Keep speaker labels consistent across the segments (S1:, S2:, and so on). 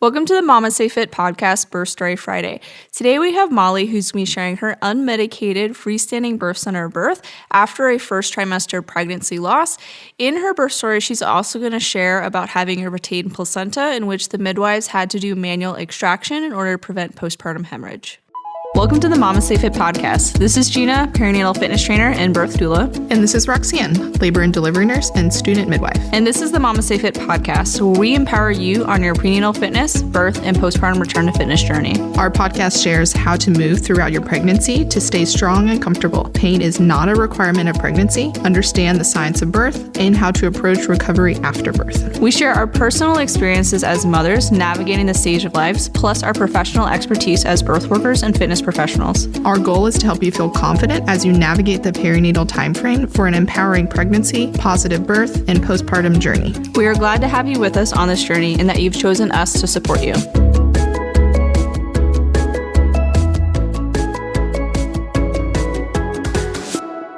S1: Welcome to the MamasteFit Podcast Birth Story Friday. Today we have Molly, who's going to be sharing her unmedicated freestanding birth center birth after a first trimester pregnancy loss. In her birth story, she's also going to share about having a retained placenta in which the midwives had to do manual extraction in order to prevent postpartum hemorrhage. Welcome to the MamasteFit Podcast. This is Gina, perinatal fitness trainer and birth doula.
S2: And this is Roxanne, labor and delivery nurse and student midwife.
S1: And this is the MamasteFit Podcast, where we empower you on your prenatal fitness, birth, and postpartum return to fitness journey.
S2: Our podcast shares how to move throughout your pregnancy to stay strong and comfortable. Pain is not a requirement of pregnancy. Understand the science of birth and how to approach recovery after birth.
S1: We share our personal experiences as mothers navigating the stage of lives, plus our professional expertise as birth workers and fitness professionals.
S2: Our goal is to help you feel confident as you navigate the perinatal timeframe for an empowering pregnancy, positive birth, and postpartum journey.
S1: We are glad to have you with us on this journey and that you've chosen us to support you.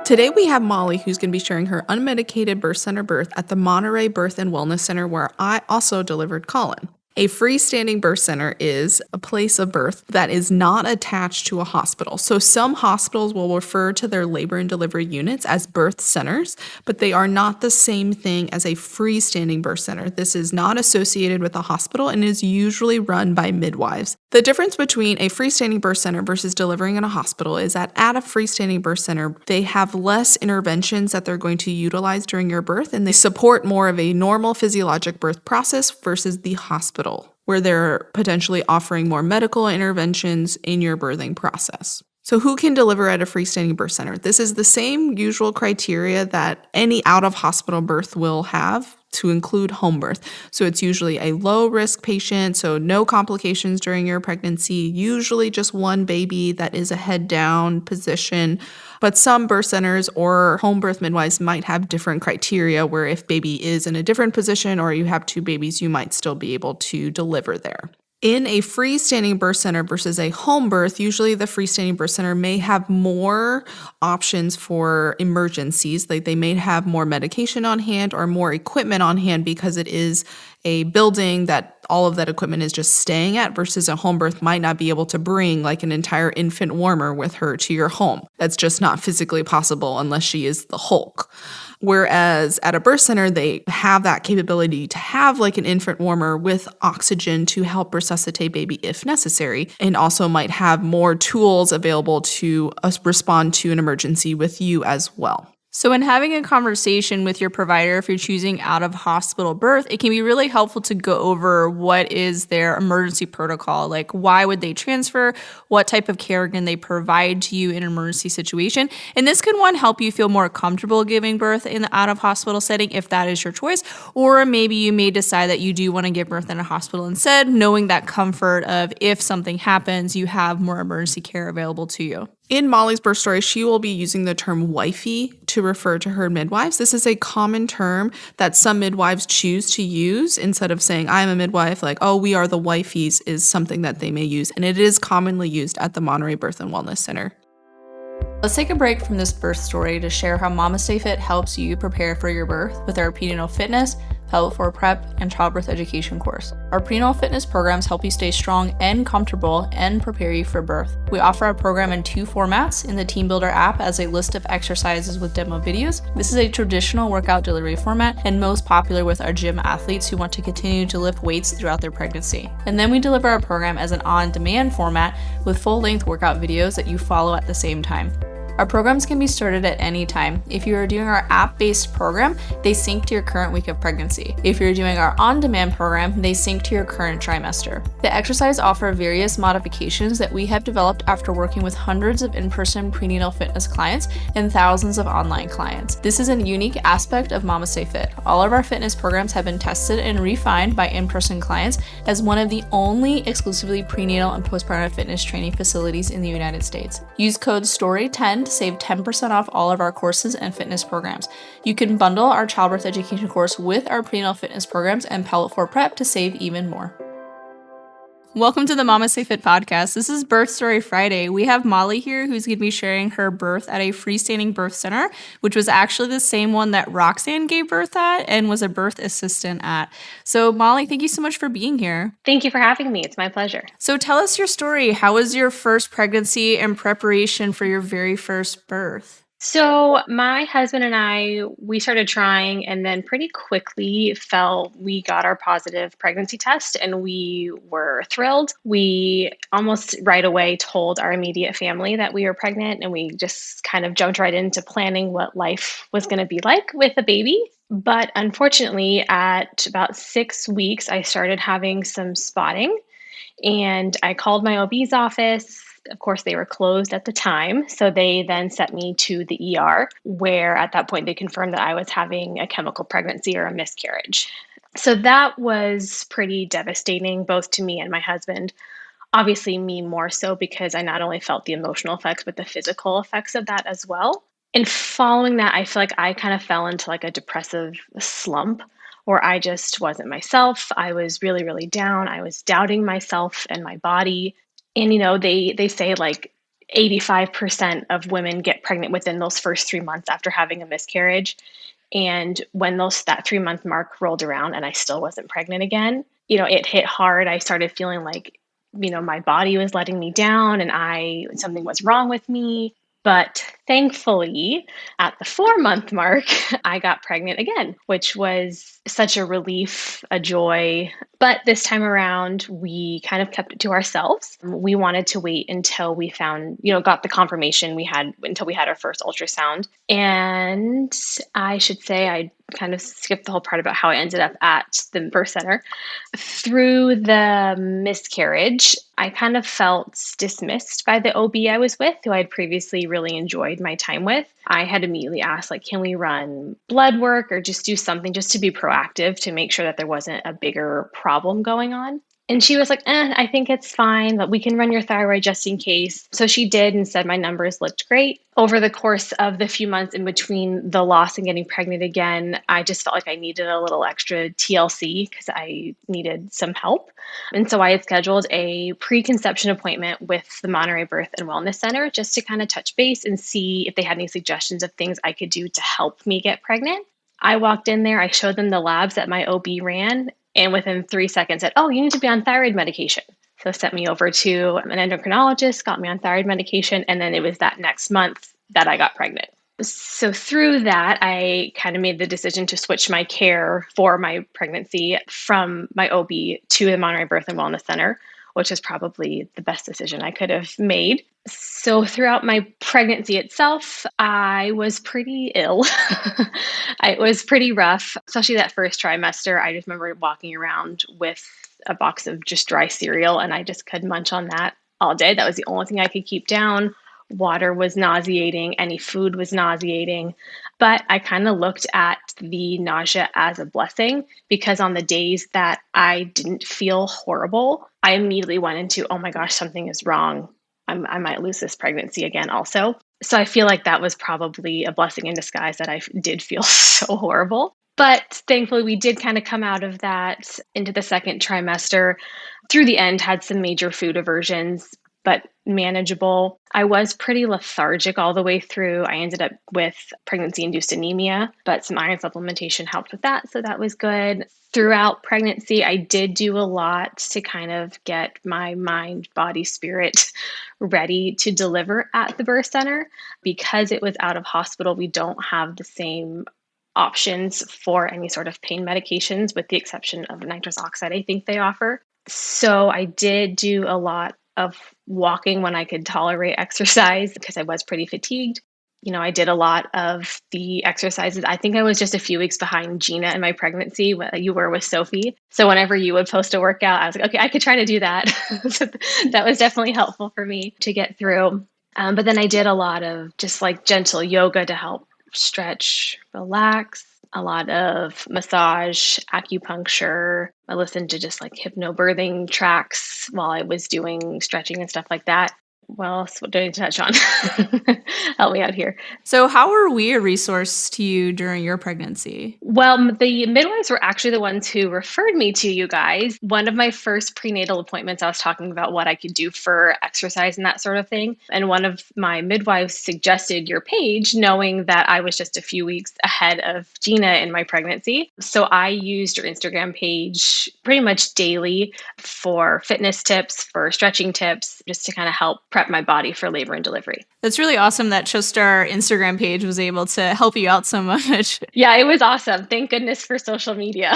S2: Today we have Molly, who's going to be sharing her unmedicated birth center birth at the Monterey Birth and Wellness Center, where I also delivered Colin. A freestanding birth center is a place of birth that is not attached to a hospital. So some hospitals will refer to their labor and delivery units as birth centers, but they are not the same thing as a freestanding birth center. This is not associated with a hospital and is usually run by midwives. The difference between a freestanding birth center versus delivering in a hospital is that at a freestanding birth center, they have less interventions that they're going to utilize during your birth, and they support more of a normal physiologic birth process versus the hospital, where they're potentially offering more medical interventions in your birthing process. So who can deliver at a freestanding birth center? This is the same usual criteria that any out-of-hospital birth will have, to include home birth. So it's usually a low-risk patient, so no complications during your pregnancy, usually just one baby that is a head-down position. But some birth centers or home birth midwives might have different criteria where if baby is in a different position or you have two babies, you might still be able to deliver there. In a freestanding birth center versus a home birth, usually the freestanding birth center may have more options for emergencies. Like they may have more medication on hand or more equipment on hand because it is a building that all of that equipment is just staying at, versus a home birth might not be able to bring like an entire infant warmer with her to your home. That's just not physically possible unless she is the Hulk. Whereas at a birth center, they have that capability to have like an infant warmer with oxygen to help resuscitate baby if necessary, and also might have more tools available to respond to an emergency with you as well.
S1: So when having a conversation with your provider, if you're choosing out-of-hospital birth, it can be really helpful to go over what is their emergency protocol. Like, why would they transfer? What type of care can they provide to you in an emergency situation? And this can, one, help you feel more comfortable giving birth in the out-of-hospital setting if that is your choice. Or maybe you may decide that you do want to give birth in a hospital instead, knowing that comfort of if something happens, you have more emergency care available to you.
S2: In Molly's birth story, she will be using the term wifey to refer to her midwives. This is a common term that some midwives choose to use instead of saying, I'm a midwife, like, oh, we are the wifeys is something that they may use. And it is commonly used at the Monterey Birth and Wellness Center.
S1: Let's take a break from this birth story to share how MamasteFit helps you prepare for your birth with our prenatal fitness, pelvic floor prep, and childbirth education course. Our prenatal fitness programs help you stay strong and comfortable and prepare you for birth. We offer our program in two formats: in the Team Builder app as a list of exercises with demo videos. This is a traditional workout delivery format and most popular with our gym athletes who want to continue to lift weights throughout their pregnancy. And then we deliver our program as an on-demand format with full-length workout videos that you follow at the same time. Our programs can be started at any time. If you are doing our app-based program, they sync to your current week of pregnancy. If you're doing our on-demand program, they sync to your current trimester. The exercise offer various modifications that we have developed after working with hundreds of in-person prenatal fitness clients and thousands of online clients. This is a unique aspect of MamasteFit. All of our fitness programs have been tested and refined by in-person clients as one of the only exclusively prenatal and postpartum fitness training facilities in the United States. Use code STORY10 to save 10% off all of our courses and fitness programs. You can bundle our childbirth education course with our prenatal fitness programs and pelvic floor prep to save even more. Welcome to the MamasteFit Podcast. This is Birth Story Friday. We have Molly here who's going to be sharing her birth at a freestanding birth center, which was actually the same one that Roxanne gave birth at and was a birth assistant at. So Molly, thank you so much for being here.
S3: Thank you for having me. It's my pleasure.
S1: So tell us your story. How was your first pregnancy and preparation for your very first birth?
S3: So my husband and I, we started trying and then pretty quickly we got our positive pregnancy test and we were thrilled. We almost right away told our immediate family that we were pregnant and we just kind of jumped right into planning what life was going to be like with a baby. But unfortunately, at about 6 weeks, I started having some spotting and I called my OB's office. Of course, they were closed at the time. So they then sent me to the ER, where at that point they confirmed that I was having a chemical pregnancy or a miscarriage. So that was pretty devastating, both to me and my husband. Obviously, me more so because I not only felt the emotional effects, but the physical effects of that as well. And following that, I feel like I kind of fell into like a depressive slump where I just wasn't myself. I was really, really down. I was doubting myself and my body. And, they say like 85% of women get pregnant within those first 3 months after having a miscarriage. And when that 3-month mark rolled around and I still wasn't pregnant again, it hit hard. I started feeling like, my body was letting me down and something was wrong with me. But thankfully, at the 4-month mark, I got pregnant again, which was such a relief, a joy. But this time around, we kind of kept it to ourselves. We wanted to wait until we got the confirmation until we had our first ultrasound. And I should say I kind of skipped the whole part about how I ended up at the birth center. Through the miscarriage, I kind of felt dismissed by the OB I was with, who I had previously really enjoyed my time with. I had immediately asked, can we run blood work or just do something just to be proactive to make sure that there wasn't a bigger problem going on? And she was like, I think it's fine, but we can run your thyroid just in case. So she did and said my numbers looked great. Over the course of the few months in between the loss and getting pregnant again, I just felt like I needed a little extra TLC because I needed some help. And so I had scheduled a preconception appointment with the Monterey Birth and Wellness Center just to kind of touch base and see if they had any suggestions of things I could do to help me get pregnant. I walked in there, I showed them the labs that my OB ran, and within 3 seconds said, you need to be on thyroid medication. So sent me over to an endocrinologist, got me on thyroid medication, and then it was that next month that I got pregnant. So through that, I kind of made the decision to switch my care for my pregnancy from my OB to the Monterey Birth and Wellness Center, which is probably the best decision I could have made. So throughout my pregnancy itself, I was pretty ill. It was pretty rough, especially that first trimester. I just remember walking around with a box of just dry cereal and I just could munch on that all day. That was the only thing I could keep down. Water was nauseating. Any food was nauseating. But I kind of looked at the nausea as a blessing because on the days that I didn't feel horrible, I immediately went into, oh my gosh, something is wrong. I might lose this pregnancy again also. So I feel like that was probably a blessing in disguise that I did feel so horrible. But thankfully, we did kind of come out of that into the second trimester. Through the end, had some major food aversions, but manageable. I was pretty lethargic all the way through. I ended up with pregnancy-induced anemia, but some iron supplementation helped with that, so that was good. Throughout pregnancy, I did do a lot to kind of get my mind, body, spirit ready to deliver at the birth center. Because it was out of hospital, we don't have the same options for any sort of pain medications, with the exception of nitrous oxide I think they offer. So I did do a lot of walking when I could tolerate exercise because I was pretty fatigued. I did a lot of the exercises. I think I was just a few weeks behind Gina in my pregnancy, what you were with Sophie. So whenever you would post a workout, I was like, okay, I could try to do that. So that was definitely helpful for me to get through. But then I did a lot of just like gentle yoga to help stretch, relax, a lot of massage, acupuncture. I listened to just like hypnobirthing tracks while I was doing stretching and stuff like that. What else do I need to touch on? Help me out here.
S1: So, how were we a resource to you during your pregnancy?
S3: Well, the midwives were actually the ones who referred me to you guys. One of my first prenatal appointments, I was talking about what I could do for exercise and that sort of thing. And one of my midwives suggested your page, knowing that I was just a few weeks ahead of Gina in my pregnancy. So I used your Instagram page pretty much daily for fitness tips, for stretching tips, just to kind of help prep my body for labor and delivery.
S1: That's really awesome that just our Instagram page was able to help you out so much.
S3: Yeah, it was awesome. Thank goodness for social media.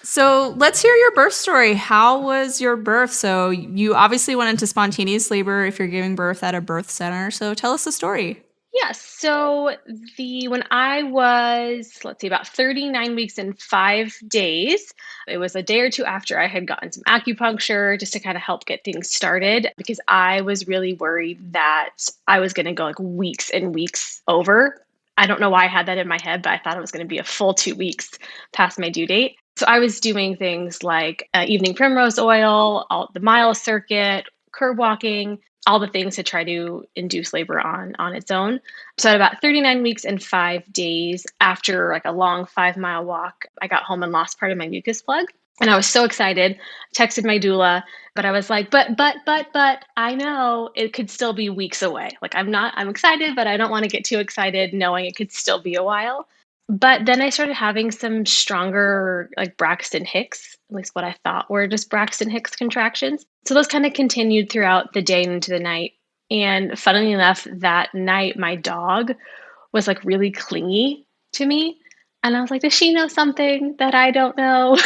S1: So let's hear your birth story. How was your birth? So you obviously went into spontaneous labor if you're giving birth at a birth center. So tell us the story.
S3: Yes. So when I was, let's see, about 39 weeks and 5 days, it was a day or two after I had gotten some acupuncture just to kind of help get things started because I was really worried that I was going to go like weeks and weeks over. I don't know why I had that in my head, but I thought it was going to be a full 2 weeks past my due date. So I was doing things like evening primrose oil, the mile circuit, curb walking, all the things to try to induce labor on its own. So at about 39 weeks and 5 days after like a long 5-mile walk, I got home and lost part of my mucus plug. And I was so excited, texted my doula, but I was like, but I know it could still be weeks away. Like I'm excited, but I don't want to get too excited knowing it could still be a while. But then I started having some stronger, like Braxton Hicks, at least what I thought were just Braxton Hicks contractions. So those kind of continued throughout the day and into the night. And funnily enough, that night, my dog was like really clingy to me. And I was like, does she know something that I don't know?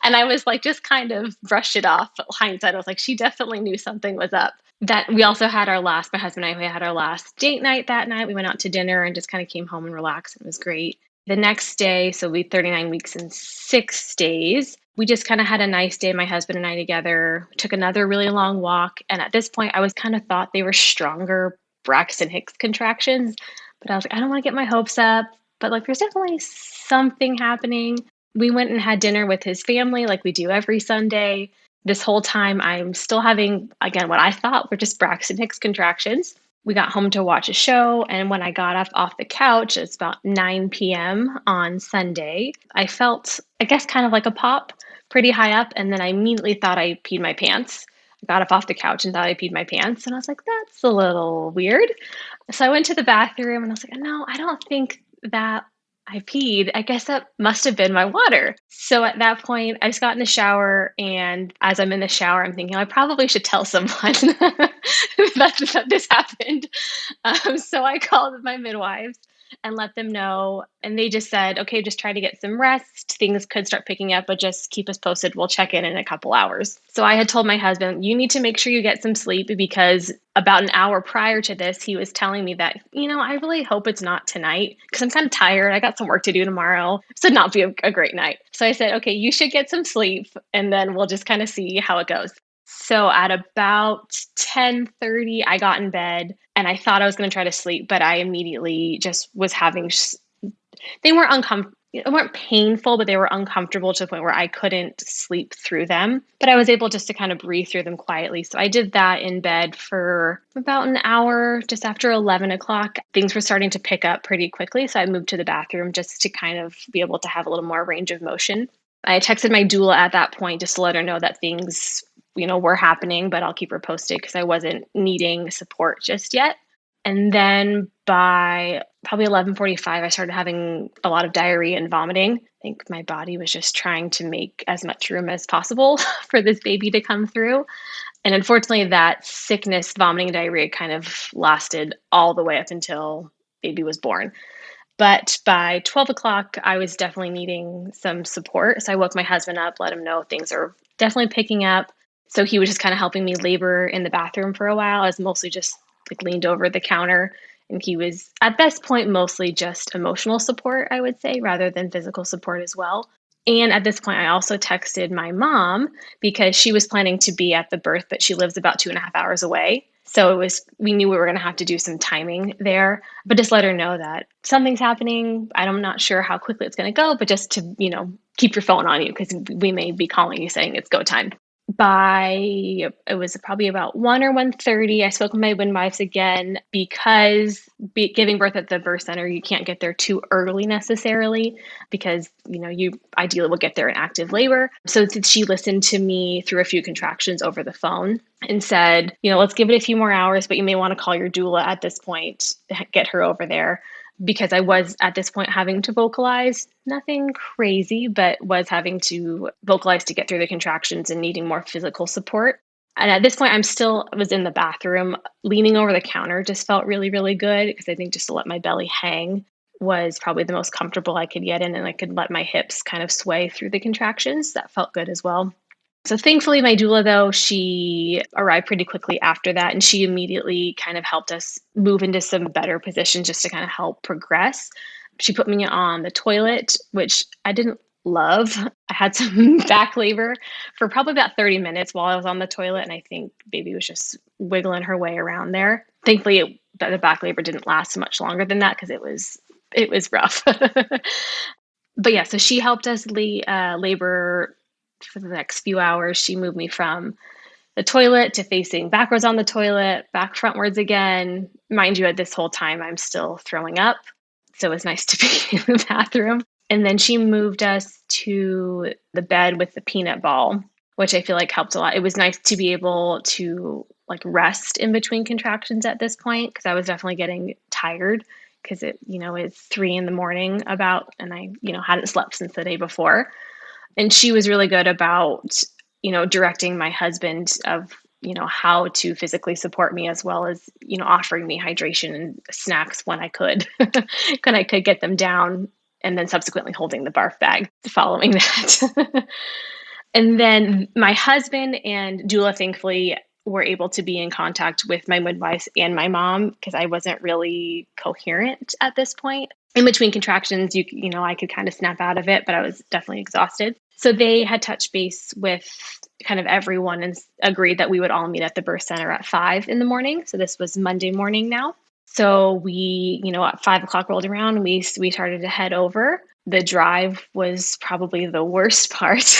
S3: And I was like, just kind of brushed it off. Hindsight, I was like, she definitely knew something was up. That we also had my husband and I, we had our last date night that night. We went out to dinner and just kind of came home and relaxed. It was great. The next day, so we 39 weeks and 6 days, we just kind of had a nice day, my husband and I together, took another really long walk. And at this point, I was kind of thought they were stronger Braxton Hicks contractions, but I was like, I don't want to get my hopes up, but like, there's definitely something happening. We went and had dinner with his family like we do every Sunday. This whole time, I'm still having, again, what I thought were just Braxton Hicks contractions. We got home to watch a show, and when I got off the couch, it's about 9 p.m. on Sunday, I felt, I guess, kind of like a pop pretty high up, and then I immediately thought I peed my pants. I got up off the couch and thought I peed my pants, and I was like, that's a little weird. So I went to the bathroom, and I was like, no, I don't think that I peed. I guess that must have been my water. So at that point, I just got in the shower. And as I'm in the shower, I'm thinking, I probably should tell someone that this happened. So I called my midwives and let them know. And they just said, okay, just try to get some rest. Things could start picking up, but just keep us posted. We'll check in a couple hours. So I had told my husband, you need to make sure you get some sleep because about an hour prior to this, he was telling me that, I really hope it's not tonight because I'm kind of tired. I got some work to do tomorrow. So it'd not be a great night. So I said, okay, you should get some sleep and then we'll just kind of see how it goes. So at about 10:30, I got in bed and I thought I was going to try to sleep, but I immediately just was having, they weren't uncomfortable. It weren't painful, but they were uncomfortable to the point where I couldn't sleep through them. But I was able just to kind of breathe through them quietly. So I did that in bed for about an hour. Just after 11 o'clock, things were starting to pick up pretty quickly. So I moved to the bathroom just to kind of be able to have a little more range of motion. I texted my doula at that point just to let her know that things, were happening, but I'll keep her posted because I wasn't needing support just yet. And then by probably 11:45, I started having a lot of diarrhea and vomiting. I think my body was just trying to make as much room as possible for this baby to come through. And unfortunately, that sickness, vomiting, and diarrhea kind of lasted all the way up until baby was born. But by 12 o'clock, I was definitely needing some support. So I woke my husband up, let him know things are definitely picking up. So he was just kind of helping me labor in the bathroom for a while. I was mostly just like leaned over the counter. And he was at this point mostly just emotional support, I would say, rather than physical support as well. And at this point, I also texted my mom because she was planning to be at the birth, but she lives about 2.5 hours away. So we knew we were going to have to do some timing there, but just let her know that something's happening. I'm not sure how quickly it's going to go, but just to, keep your phone on you because we may be calling you saying it's go time. It was probably about 1 or 1:30, I spoke with my midwives again because giving birth at the birth center, you can't get there too early necessarily because, you ideally will get there in active labor. So she listened to me through a few contractions over the phone and said, let's give it a few more hours, but you may want to call your doula at this point, get her over there. Because I was at this point having to vocalize, nothing crazy, but was having to vocalize to get through the contractions and needing more physical support. And at this point, was in the bathroom. Leaning over the counter just felt really, really good because I think just to let my belly hang was probably the most comfortable I could get in, and I could let my hips kind of sway through the contractions. That felt good as well. So thankfully, my doula, though, she arrived pretty quickly after that, and she immediately kind of helped us move into some better positions just to kind of help progress. She put me on the toilet, which I didn't love. I had some back labor for probably about 30 minutes while I was on the toilet, and I think baby was just wiggling her way around there. Thankfully, the back labor didn't last much longer than that because it was rough. But yeah, so she helped us labor for the next few hours. She moved me from the toilet to facing backwards on the toilet, back frontwards again. Mind you, at this whole time, I'm still throwing up. So it was nice to be in the bathroom. And then she moved us to the bed with the peanut ball, which I feel like helped a lot. It was nice to be able to rest in between contractions at this point because I was definitely getting tired because it's 3 a.m. about, and I, hadn't slept since the day before. And she was really good about, directing my husband of, how to physically support me as well as, offering me hydration and snacks when I could, when I could get them down, and then subsequently holding the barf bag following that. And then my husband and doula, thankfully, were able to be in contact with my midwives and my mom because I wasn't really coherent at this point. In between contractions, I could kind of snap out of it, but I was definitely exhausted. So they had touched base with kind of everyone and agreed that we would all meet at the birth center at 5 a.m. So this was Monday morning now. So we, at 5 o'clock rolled around, we started to head over. The drive was probably the worst part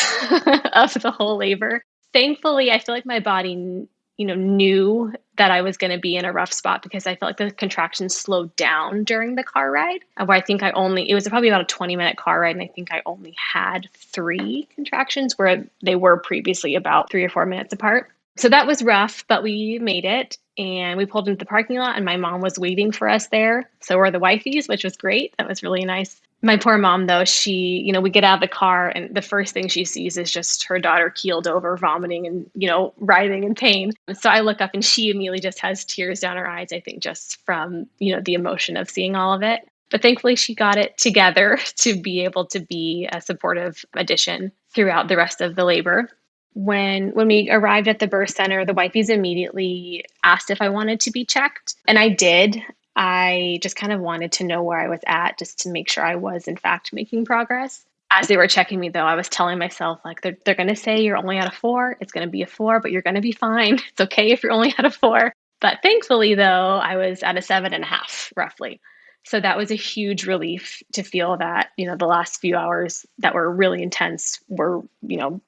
S3: of the whole labor. Thankfully, I feel like my body, knew that I was going to be in a rough spot because I felt like the contractions slowed down during the car ride. Where I think it was probably about a 20-minute car ride, and I think I only had 3 contractions where they were previously about 3 or 4 minutes apart. So that was rough, but we made it. And we pulled into the parking lot, and my mom was waiting for us there. So were the wifeys, which was great. That was really nice. My poor mom, though, she, we get out of the car, and the first thing she sees is just her daughter keeled over, vomiting and, writhing in pain. So I look up, and she immediately just has tears down her eyes, I think, just from, the emotion of seeing all of it. But thankfully, she got it together to be able to be a supportive addition throughout the rest of the labor. When we arrived at the birth center, the wifeys immediately asked if I wanted to be checked. And I did. I just kind of wanted to know where I was at just to make sure I was, in fact, making progress. As they were checking me, though, I was telling myself, they're going to say you're only at a 4. It's going to be a 4, but you're going to be fine. It's okay if you're only at a 4. But thankfully, though, I was at a 7.5, roughly. So that was a huge relief to feel that, the last few hours that were really intense were,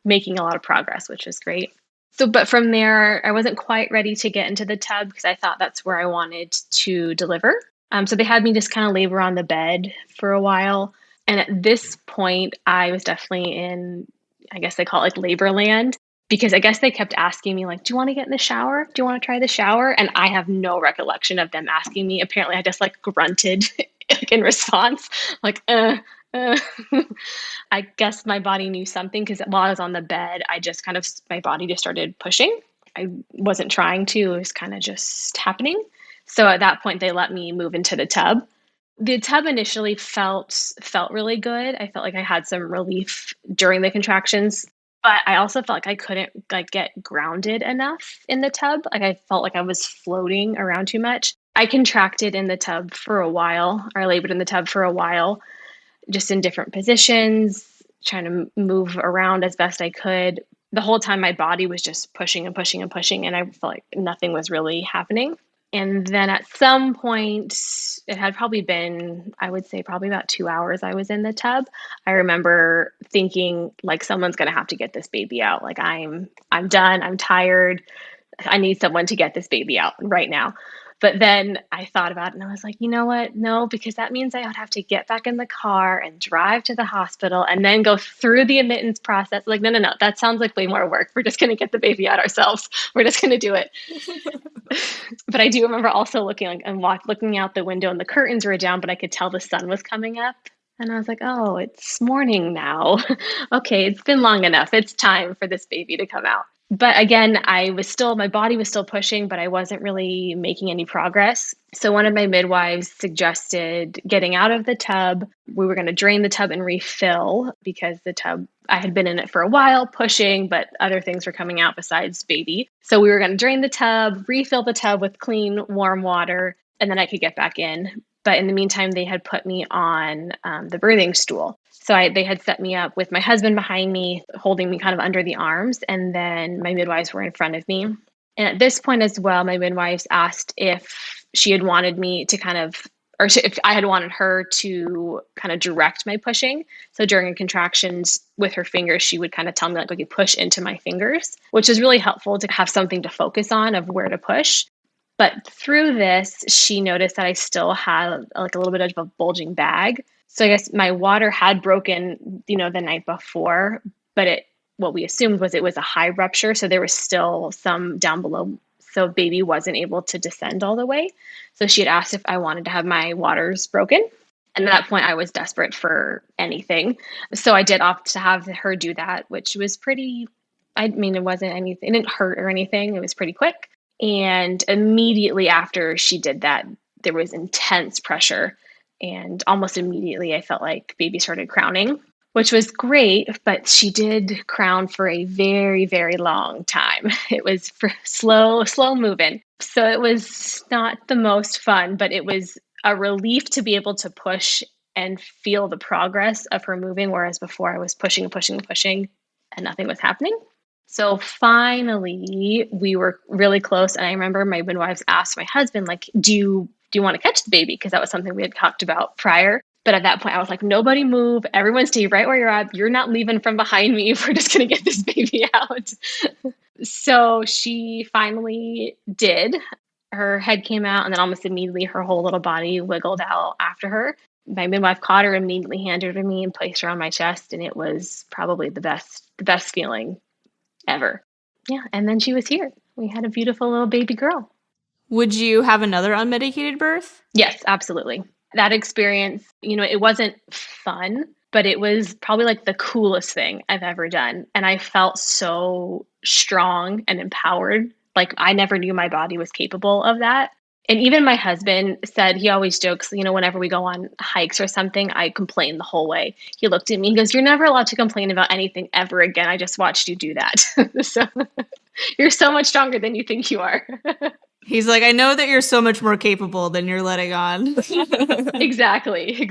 S3: making a lot of progress, which is great. So, but from there, I wasn't quite ready to get into the tub because I thought that's where I wanted to deliver. So they had me just kind of labor on the bed for a while. And at this point, I was definitely in, I guess they call it labor land. Because I guess they kept asking me, do you want to get in the shower? Do you want to try the shower? And I have no recollection of them asking me. Apparently, I just grunted in response, I guess my body knew something because while I was on the bed, my body just started pushing. I wasn't trying to, it was kind of just happening. So at that point, they let me move into the tub. The tub initially felt really good. I felt like I had some relief during the contractions. But I also felt like I couldn't get grounded enough in the tub. I felt like I was floating around too much. I contracted in the tub for a while, or labored in the tub for a while, just in different positions, trying to move around as best I could. The whole time my body was just pushing and pushing and pushing, and I felt like nothing was really happening. And then at some point, it had probably been, I would say probably about 2 hours I was in the tub. I remember thinking like someone's going to have to get this baby out. Like I'm done. I'm tired. I need someone to get this baby out right now. But then I thought about it and I was like, you know what? No, because that means I would have to get back in the car and drive to the hospital and then go through the admittance process. Like, no. That sounds like way more work. We're just going to get the baby out ourselves. We're just going to do it. But I do remember also looking out the window and the curtains were down, but I could tell the sun was coming up. And I was like, oh, it's morning now. Okay, it's been long enough. It's time for this baby to come out. But again, my body was still pushing, but I wasn't really making any progress. So one of my midwives suggested getting out of the tub. We were going to drain the tub and refill because the tub, I had been in it for a while pushing, but other things were coming out besides baby. So we were going to drain the tub, refill the tub with clean, warm water, and then I could get back in. But in the meantime, they had put me on the birthing stool. So they had set me up with my husband behind me, holding me kind of under the arms, and then my midwives were in front of me. And at this point as well, my midwives asked if she had wanted me to if I had wanted her to kind of direct my pushing. So during contractions with her fingers, she would kind of tell me like, okay, push into my fingers, which is really helpful to have something to focus on of where to push. But through this, she noticed that I still had like a little bit of a bulging bag. So I guess my water had broken, the night before, but what we assumed was it was a high rupture. So there was still some down below. So baby wasn't able to descend all the way. So she had asked if I wanted to have my waters broken. And at that point, I was desperate for anything. So I did opt to have her do that, which was it wasn't anything, it didn't hurt or anything. It was pretty quick. And immediately after she did that, there was intense pressure. And almost immediately, I felt like baby started crowning, which was great. But she did crown for a very, very long time. It was slow moving. So it was not the most fun, but it was a relief to be able to push and feel the progress of her moving. Whereas before I was pushing, and nothing was happening. So finally, we were really close. And I remember my midwives asked my husband, like, do you want to catch the baby? Because that was something we had talked about prior. But at that point, I was like, nobody move. Everyone stay right where you're at. You're not leaving from behind me. We're just going to get this baby out. So she finally did. Her head came out, and then almost immediately her whole little body wiggled out after her. My midwife caught her, immediately handed her to me and placed her on my chest. And it was probably the best feeling ever. Yeah. And then she was here. We had a beautiful little baby girl.
S1: Would you have another unmedicated birth?
S3: Yes, absolutely. That experience, it wasn't fun, but it was probably like the coolest thing I've ever done. And I felt so strong and empowered. Like I never knew my body was capable of that. And even my husband said, he always jokes, whenever we go on hikes or something, I complain the whole way. He looked at me and goes, you're never allowed to complain about anything ever again. I just watched you do that. So you're so much stronger than you think you are.
S1: He's like, I know that you're so much more capable than you're letting on.
S3: Exactly.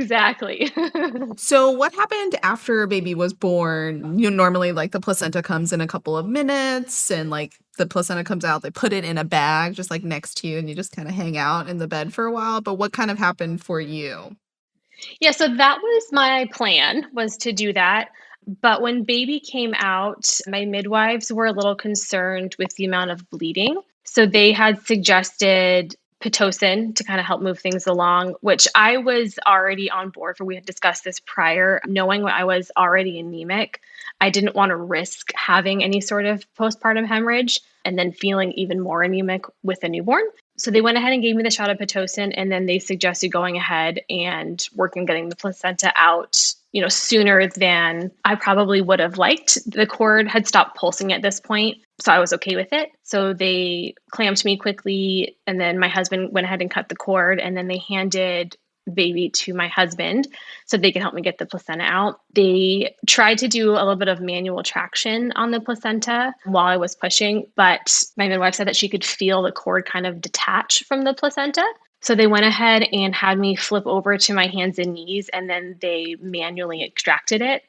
S2: So what happened after a baby was born? Normally like the placenta comes in a couple of minutes and like the placenta comes out, they put it in a bag just like next to you and you just kind of hang out in the bed for a while. But what kind of happened for you?
S3: Yeah, so that was my plan, was to do that. But when baby came out, my midwives were a little concerned with the amount of bleeding. So they had suggested Pitocin to kind of help move things along, which I was already on board for. We had discussed this prior, knowing I was already anemic. I didn't want to risk having any sort of postpartum hemorrhage and then feeling even more anemic with a newborn. So they went ahead and gave me the shot of Pitocin, and then they suggested going ahead and working getting the placenta out, sooner than I probably would have liked. The cord had stopped pulsing at this point, so I was okay with it. So they clamped me quickly, and then my husband went ahead and cut the cord, and then they handed baby to my husband so they could help me get the placenta out. They tried to do a little bit of manual traction on the placenta while I was pushing, but my midwife said that she could feel the cord kind of detach from the placenta. So they went ahead and had me flip over to my hands and knees, and then they manually extracted it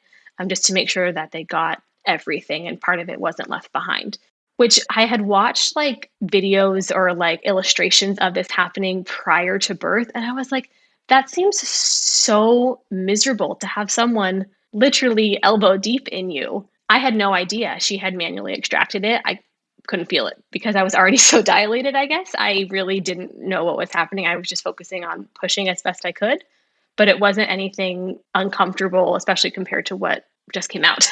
S3: just to make sure that they got everything and part of it wasn't left behind. which I had watched like videos or like illustrations of this happening prior to birth. And I was like, that seems so miserable to have someone literally elbow deep in you. I had no idea she had manually extracted it. I couldn't feel it because I was already so dilated, I guess. I really didn't know what was happening. I was just focusing on pushing as best I could, but it wasn't anything uncomfortable, especially compared to what just came out.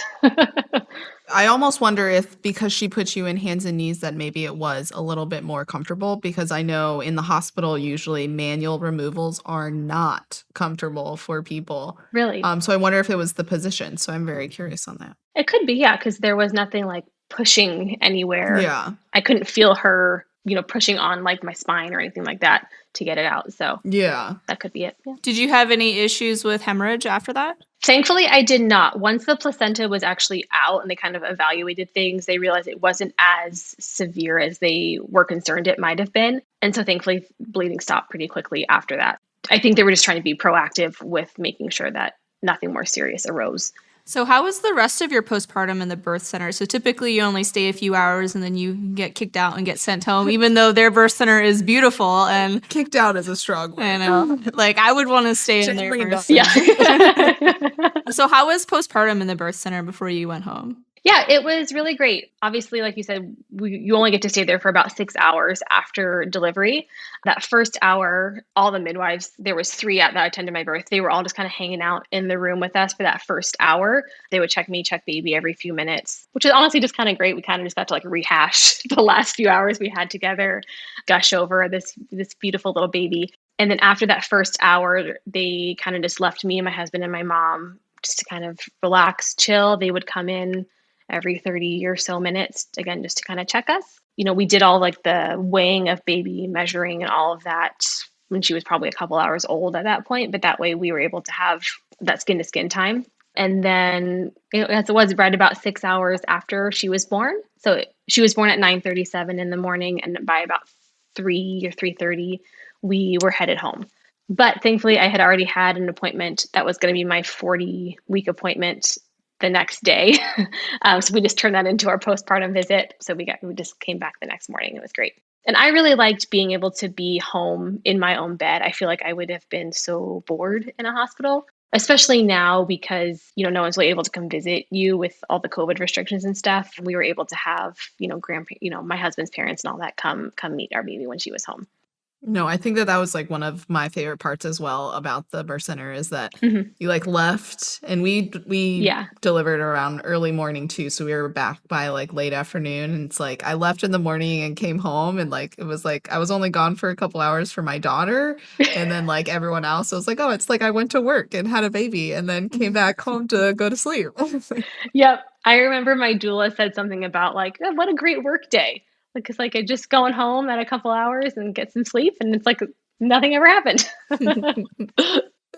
S2: I almost wonder if because she put you in hands and knees that maybe it was a little bit more comfortable, because I know in the hospital usually manual removals are not comfortable for people.
S3: Really?
S2: So I wonder if it was the position. So I'm very curious on that.
S3: It could be, yeah, because there was nothing like pushing anywhere.
S2: Yeah.
S3: I couldn't feel her, pushing on like my spine or anything like that to get it out. So
S2: Yeah.
S3: that could be it. Yeah.
S1: Did you have any issues with hemorrhage after that?
S3: Thankfully, I did not. Once the placenta was actually out and they kind of evaluated things, they realized it wasn't as severe as they were concerned it might have been. And so thankfully, bleeding stopped pretty quickly after that. I think they were just trying to be proactive with making sure that nothing more serious arose.
S1: So how was the rest of your postpartum in the birth center? So typically you only stay a few hours and then you get kicked out and get sent home, even though their birth center is beautiful. And
S2: Kicked out is a strong word.
S1: I know, like I would want to stay in there
S2: Gently
S1: first.
S2: done.
S3: Yeah.
S1: So how was postpartum in the birth center before you went home?
S3: Yeah, it was really great. Obviously, like you said, you only get to stay there for about 6 hours after delivery. That first hour, all the midwives, there was 3 that attended my birth. They were all just kind of hanging out in the room with us for that first hour. They would check me, check baby every few minutes, which is honestly just kind of great. We kind of just got to like rehash the last few hours we had together, gush over this beautiful little baby. And then after that first hour, they kind of just left me and my husband and my mom just to kind of relax, chill. They would come in every 30 or so minutes, again, just to kind of check us. We did all like the weighing of baby, measuring and all of that when she was probably a couple hours old at that point. But that way we were able to have that skin to skin time. And then as it was right about 6 hours after she was born. So she was born at 9:37 in the morning. And by about 3 or 3:30, we were headed home. But thankfully I had already had an appointment that was going to be my 40-week appointment the next day. So we just turned that into our postpartum visit. So we just came back the next morning. It was great. And I really liked being able to be home in my own bed. I feel like I would have been so bored in a hospital, especially now because, no one's really able to come visit you with all the COVID restrictions and stuff. We were able to have, my husband's parents and all that come meet our baby when she was home.
S2: No, I think that was like one of my favorite parts as well about the birth center is that you like left and we delivered around early morning too. So we were back by like late afternoon, and it's like I left in the morning and came home, and like it was like I was only gone for a couple hours for my daughter, and then like everyone else, I was like, oh, it's like I went to work and had a baby and then came back home to go to sleep.
S3: Yep. I remember my doula said something about like, oh, what a great work day. Because like I just going home at a couple hours and get some sleep, and it's like nothing ever happened.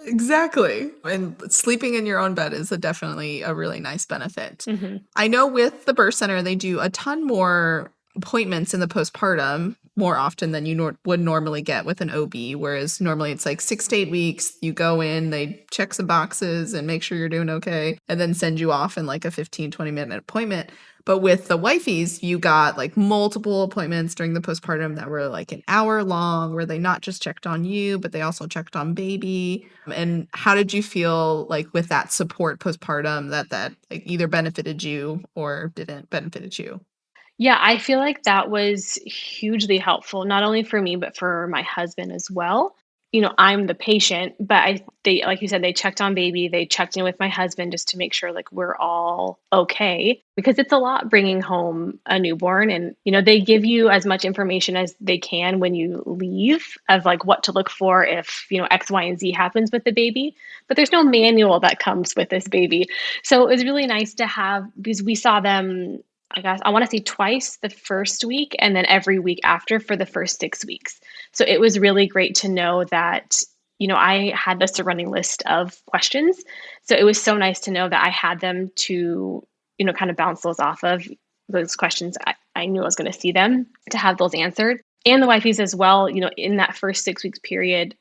S2: Exactly. And sleeping in your own bed is definitely a really nice benefit.
S3: Mm-hmm.
S2: I know with the birth center, they do a ton more appointments in the postpartum more often than you would normally get with an OB, whereas normally it's like 6 to 8 weeks. You go in, they check some boxes and make sure you're doing okay, and then send you off in like a 15-20 minute appointment. But with the wifeys, you got like multiple appointments during the postpartum that were like an hour long, where they not just checked on you, but they also checked on baby. And how did you feel like with that support postpartum that like either benefited you or didn't benefited you?
S3: Yeah, I feel like that was hugely helpful, not only for me, but for my husband as well. I'm the patient, but they, like you said, they checked on baby. They checked in with my husband just to make sure like we're all okay, because it's a lot bringing home a newborn. And, they give you as much information as they can when you leave of like what to look for if, X, Y, and Z happens with the baby, but there's no manual that comes with this baby. So it was really nice to have, because we saw them, I guess I want to say twice the first week and then every week after for the first 6 weeks. So it was really great to know that, I had this running list of questions. So it was so nice to know that I had them to, kind of bounce those off of those questions. I knew I was going to see them to have those answered. And the wifeys as well, in that first 6 weeks period,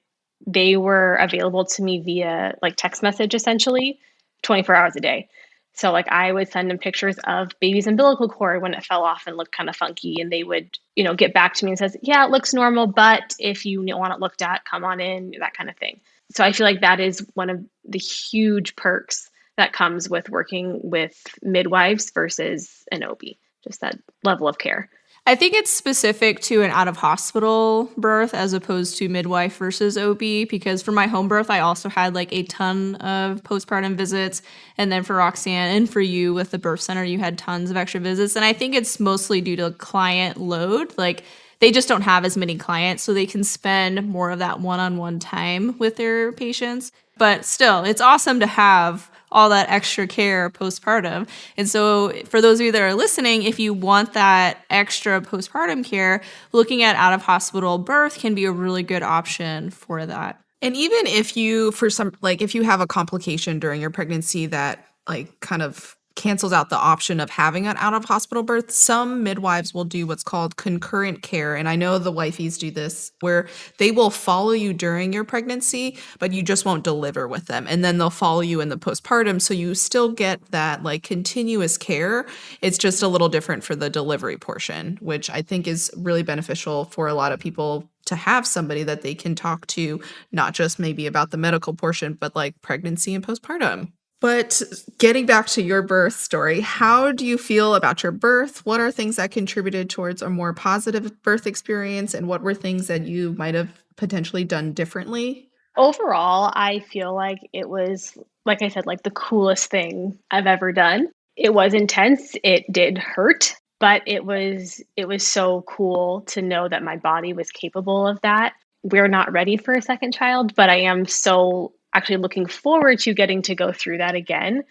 S3: they were available to me via like text message, essentially 24 hours a day. So like I would send them pictures of baby's umbilical cord when it fell off and looked kind of funky. And they would, get back to me and says, yeah, it looks normal, but if you want it looked at, come on in, that kind of thing. So I feel like that is one of the huge perks that comes with working with midwives versus an OB, just that level of care.
S1: I think it's specific to an out-of-hospital birth as opposed to midwife versus OB, because for my home birth, I also had like a ton of postpartum visits. And then for Roxanne and for you with the birth center, you had tons of extra visits. And I think it's mostly due to client load. Like they just don't have as many clients, so they can spend more of that one-on-one time with their patients. But still, it's awesome to have all that extra care postpartum. And so for those of you that are listening, if you want that extra postpartum care, looking at out-of-hospital birth can be a really good option for that.
S2: And even if you, if you have a complication during your pregnancy that like kind of cancels out the option of having an out-of-hospital birth, some midwives will do what's called concurrent care. And I know the wifeys do this, where they will follow you during your pregnancy, but you just won't deliver with them. And then they'll follow you in the postpartum. So you still get that like continuous care. It's just a little different for the delivery portion, which I think is really beneficial for a lot of people to have somebody that they can talk to, not just maybe about the medical portion, but like pregnancy and postpartum. But getting back to your birth story, how do you feel about your birth? What are things that contributed towards a more positive birth experience? And what were things that you might have potentially done differently?
S3: Overall, I feel like it was, like I said, like the coolest thing I've ever done. It was intense. It did hurt, but it was so cool to know that my body was capable of that. We're not ready for a second child, but I am so actually looking forward to getting to go through that again,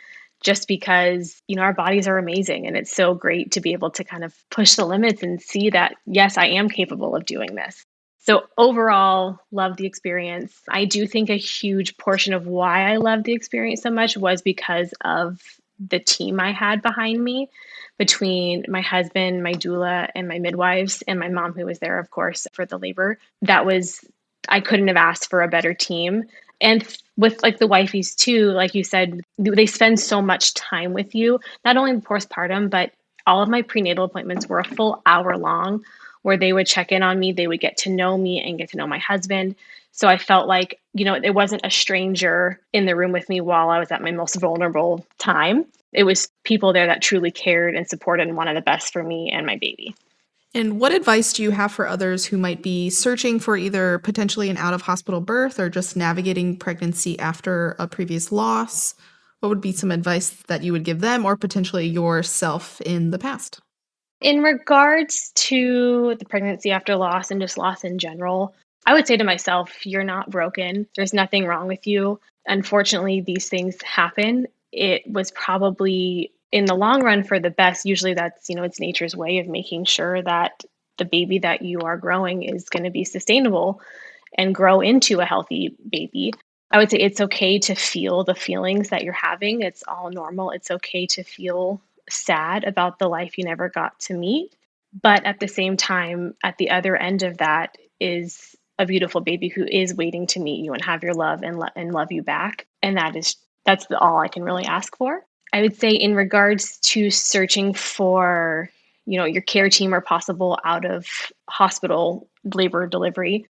S3: just because, our bodies are amazing. And it's so great to be able to kind of push the limits and see that, yes, I am capable of doing this. So overall, love the experience. I do think a huge portion of why I loved the experience so much was because of the team I had behind me, between my husband, my doula, and my midwives, and my mom, who was there, of course, for the labor. I couldn't have asked for a better team. And with like the wifeys too, like you said, they spend so much time with you, not only postpartum, but all of my prenatal appointments were a full hour long, where they would check in on me. They would get to know me and get to know my husband. So I felt like, it wasn't a stranger in the room with me while I was at my most vulnerable time. It was people there that truly cared and supported and wanted the best for me and my baby.
S2: And what advice do you have for others who might be searching for either potentially an out-of-hospital birth or just navigating pregnancy after a previous loss? What would be some advice that you would give them, or potentially yourself in the past?
S3: In regards to the pregnancy after loss and just loss in general, I would say to myself, you're not broken. There's nothing wrong with you. Unfortunately, these things happen. It was probably in the long run for the best. Usually that's, it's nature's way of making sure that the baby that you are growing is going to be sustainable and grow into a healthy baby. I would say it's okay to feel the feelings that you're having. It's all normal. It's okay to feel sad about the life you never got to meet. But at the same time, at the other end of that is a beautiful baby who is waiting to meet you and have your love and love you back. And that's all I can really ask for. I would say in regards to searching for, your care team or possible out of hospital labor delivery,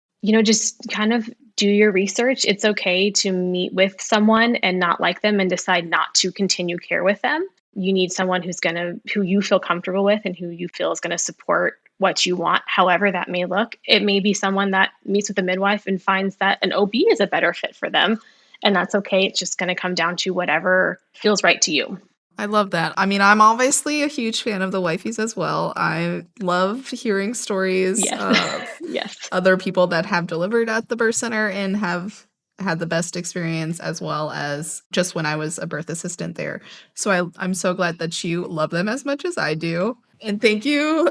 S3: just kind of do your research. It's okay to meet with someone and not like them and decide not to continue care with them. You need someone who you feel comfortable with and who you feel is going to support what you want, however that may look. It may be someone that meets with a midwife and finds that an OB is a better fit for them. And that's okay. It's just going to come down to whatever feels right to you.
S2: I love that. I mean, I'm obviously a huge fan of the wifeys as well. I love hearing stories of
S3: Yes.
S2: other people that have delivered at the birth center and have had the best experience, as well as just when I was a birth assistant there. So I'm so glad that you love them as much as I do. And thank you.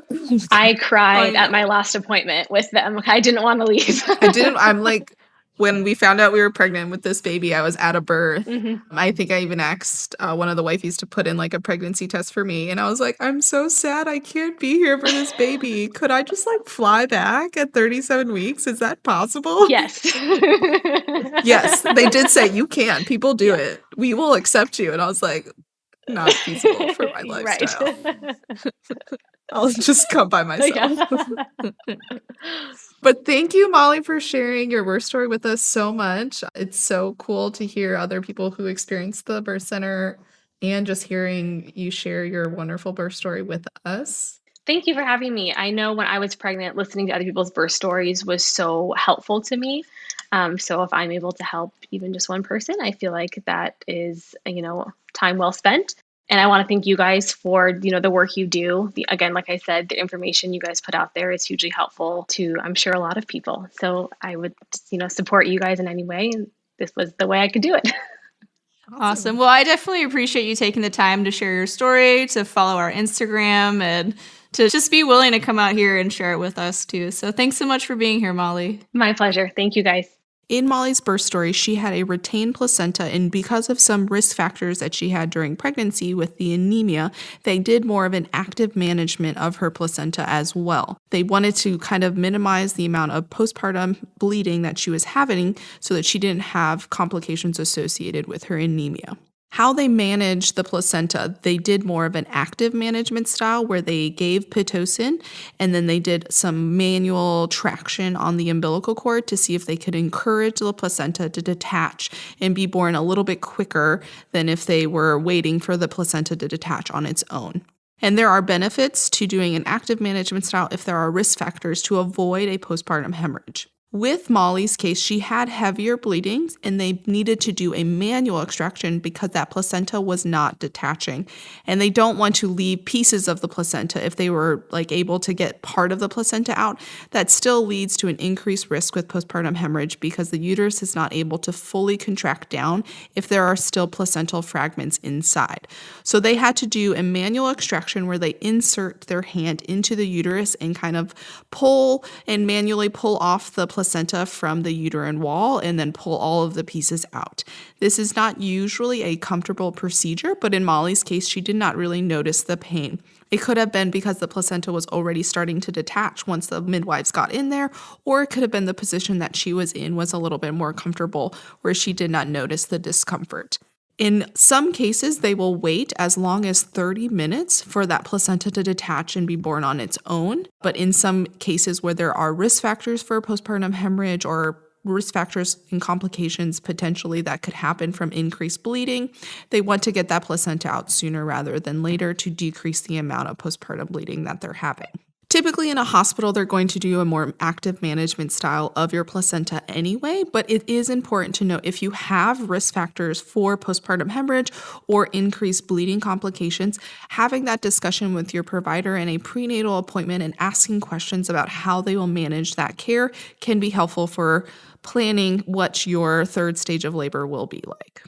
S3: I cried at my last appointment with them. I didn't want to leave.
S2: I'm like, when we found out we were pregnant with this baby, I was at a birth.
S3: Mm-hmm.
S2: I think I even asked one of the wifeys to put in like a pregnancy test for me. And I was like, I'm so sad I can't be here for this baby. Could I just like fly back at 37 weeks? Is that possible?
S3: Yes.
S2: Yes, they did say you can. People do it. We will accept you. And I was like, not feasible for my lifestyle.
S3: Right.
S2: I'll just come by myself.
S3: Yeah.
S2: But thank you, Molly, for sharing your birth story with us so much. It's so cool to hear other people who experienced the birth center and just hearing you share your wonderful birth story with us.
S3: Thank you for having me. I know when I was pregnant, listening to other people's birth stories was so helpful to me. So if I'm able to help even just one person, I feel like that is, time well spent. And I want to thank you guys for, the work you do. Again, like I said, the information you guys put out there is hugely helpful to, I'm sure, a lot of people. So I would, support you guys in any way. And this was the way I could do it.
S1: Awesome. Well, I definitely appreciate you taking the time to share your story, to follow our Instagram, and to just be willing to come out here and share it with us too. So thanks so much for being here, Molly.
S3: My pleasure. Thank you, guys.
S2: In Molly's birth story, she had a retained placenta, and because of some risk factors that she had during pregnancy with the anemia, they did more of an active management of her placenta as well. They wanted to kind of minimize the amount of postpartum bleeding that she was having so that she didn't have complications associated with her anemia. How they managed the placenta, they did more of an active management style where they gave Pitocin and then they did some manual traction on the umbilical cord to see if they could encourage the placenta to detach and be born a little bit quicker than if they were waiting for the placenta to detach on its own. And there are benefits to doing an active management style if there are risk factors to avoid a postpartum hemorrhage. With Molly's case, she had heavier bleedings and they needed to do a manual extraction because that placenta was not detaching. And they don't want to leave pieces of the placenta. If they were able to get part of the placenta out, that still leads to an increased risk with postpartum hemorrhage because the uterus is not able to fully contract down if there are still placental fragments inside. So they had to do a manual extraction where they insert their hand into the uterus and kind of pull and manually pull off the placenta from the uterine wall and then pull all of the pieces out. This is not usually a comfortable procedure, but in Molly's case, she did not really notice the pain. It could have been because the placenta was already starting to detach once the midwives got in there, or it could have been the position that she was in was a little bit more comfortable where she did not notice the discomfort. In some cases, they will wait as long as 30 minutes for that placenta to detach and be born on its own. But in some cases where there are risk factors for postpartum hemorrhage or risk factors and complications potentially that could happen from increased bleeding, they want to get that placenta out sooner rather than later to decrease the amount of postpartum bleeding that they're having. Typically in a hospital, they're going to do a more active management style of your placenta anyway, but it is important to know if you have risk factors for postpartum hemorrhage or increased bleeding complications, having that discussion with your provider in a prenatal appointment and asking questions about how they will manage that care can be helpful for planning what your third stage of labor will be like.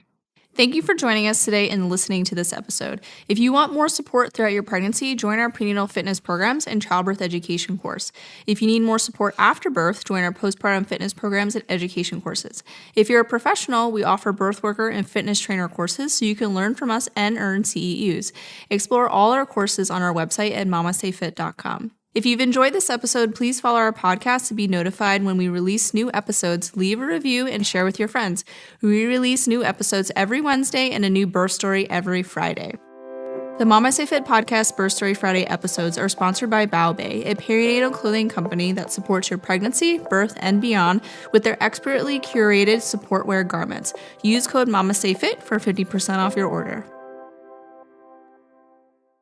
S1: Thank you for joining us today and listening to this episode. If you want more support throughout your pregnancy, join our prenatal fitness programs and childbirth education course. If you need more support after birth, join our postpartum fitness programs and education courses. If you're a professional, we offer birth worker and fitness trainer courses so you can learn from us and earn CEUs. Explore all our courses on our website at MamasteFit.com. If you've enjoyed this episode, please follow our podcast to be notified when we release new episodes, leave a review, and share with your friends. We release new episodes every Wednesday and a new birth story every Friday. The MamasteFit Podcast Birth Story Friday episodes are sponsored by Baobei, a perinatal clothing company that supports your pregnancy, birth, and beyond with their expertly curated support wear garments. Use code MamasteFit for 50% off your order.